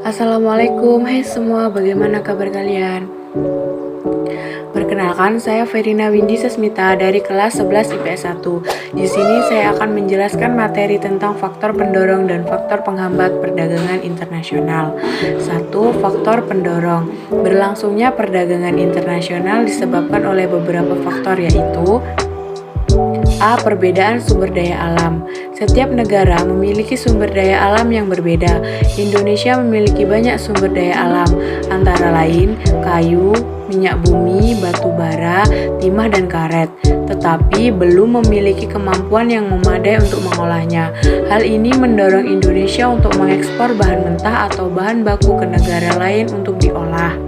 Assalamualaikum, hai semua, bagaimana kabar kalian? Perkenalkan, saya Verina Windy Sesmita dari kelas 11 IPS 1. Di sini saya akan menjelaskan materi tentang faktor pendorong dan faktor penghambat perdagangan internasional. 1. Faktor pendorong. Berlangsungnya perdagangan internasional disebabkan oleh beberapa faktor, yaitu A. Perbedaan sumber daya alam. Setiap negara memiliki sumber daya alam yang berbeda. Indonesia memiliki banyak sumber daya alam, antara lain kayu, minyak bumi, batu bara, timah, dan karet, tetapi belum memiliki kemampuan yang memadai untuk mengolahnya. Hal ini mendorong Indonesia untuk mengekspor bahan mentah atau bahan baku ke negara lain untuk diolah.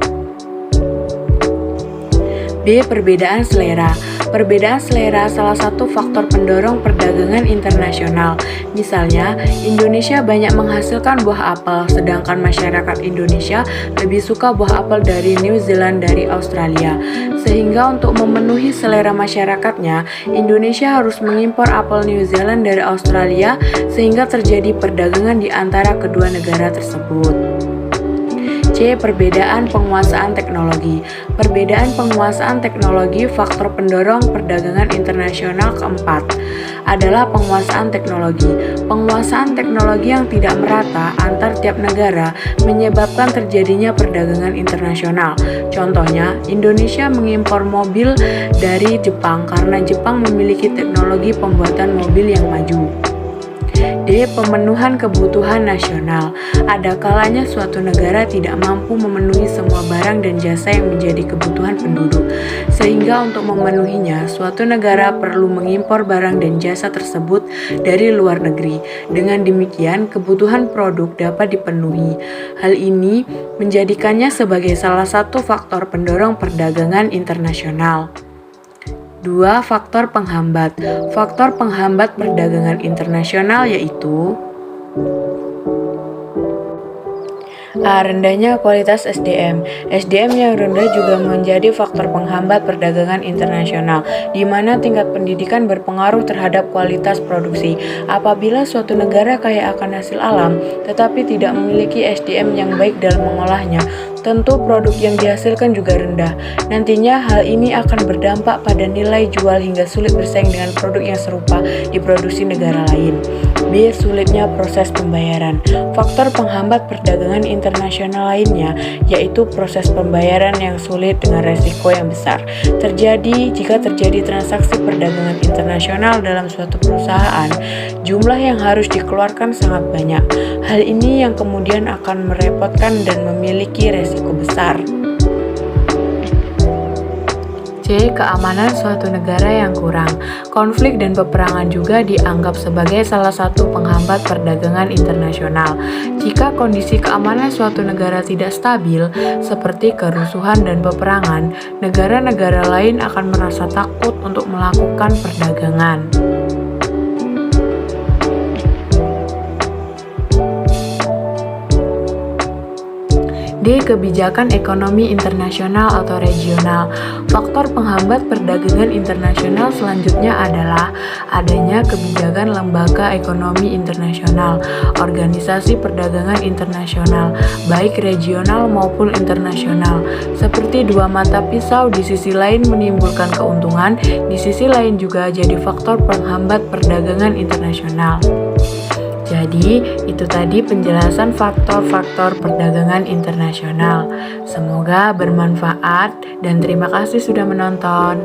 B. Perbedaan selera. Perbedaan selera salah satu faktor pendorong perdagangan internasional. Misalnya, Indonesia banyak menghasilkan buah apel, sedangkan masyarakat Indonesia lebih suka buah apel dari New Zealand dari Australia. Sehingga untuk memenuhi selera masyarakatnya, Indonesia harus mengimpor apel New Zealand dari Australia sehingga terjadi perdagangan di antara kedua negara tersebut. C. Perbedaan penguasaan teknologi. Perbedaan penguasaan teknologi faktor pendorong perdagangan internasional keempat adalah penguasaan teknologi. Penguasaan teknologi yang tidak merata antar tiap negara menyebabkan terjadinya perdagangan internasional. Contohnya, Indonesia mengimpor mobil dari Jepang karena Jepang memiliki teknologi pembuatan mobil yang maju. D. Pemenuhan kebutuhan nasional. Ada kalanya suatu negara tidak mampu memenuhi semua barang dan jasa yang menjadi kebutuhan penduduk, sehingga untuk memenuhinya, suatu negara perlu mengimpor barang dan jasa tersebut dari luar negeri. Dengan demikian, kebutuhan produk dapat dipenuhi. Hal ini menjadikannya sebagai salah satu faktor pendorong perdagangan internasional. 2. Faktor penghambat. Faktor penghambat perdagangan internasional yaitu A. Rendahnya kualitas SDM. SDM yang rendah juga menjadi faktor penghambat perdagangan internasional, di mana tingkat pendidikan berpengaruh terhadap kualitas produksi. Apabila suatu negara kaya akan hasil alam, tetapi tidak memiliki SDM yang baik dalam mengolahnya, tentu produk yang dihasilkan juga rendah. Nantinya hal ini akan berdampak pada nilai jual hingga sulit bersaing dengan produk yang serupa diproduksi negara lain. B. Sulitnya proses pembayaran. Faktor penghambat perdagangan internasional lainnya yaitu proses pembayaran yang sulit dengan resiko yang besar. Jika terjadi transaksi perdagangan internasional dalam suatu perusahaan, jumlah yang harus dikeluarkan sangat banyak. Hal ini yang kemudian akan merepotkan dan memiliki resiko besar. C. Keamanan suatu negara yang kurang. Konflik dan peperangan juga dianggap sebagai salah satu penghambat perdagangan internasional. Jika kondisi keamanan suatu negara tidak stabil, seperti kerusuhan dan peperangan, negara-negara lain akan merasa takut untuk melakukan perdagangan. D. Kebijakan ekonomi internasional atau regional. Faktor penghambat perdagangan internasional selanjutnya adalah adanya kebijakan lembaga ekonomi internasional, organisasi perdagangan internasional, baik regional maupun internasional. Seperti dua mata pisau, di sisi lain menimbulkan keuntungan, di sisi lain juga jadi faktor penghambat perdagangan internasional. Jadi, itu tadi penjelasan faktor-faktor perdagangan internasional. Semoga bermanfaat dan terima kasih sudah menonton.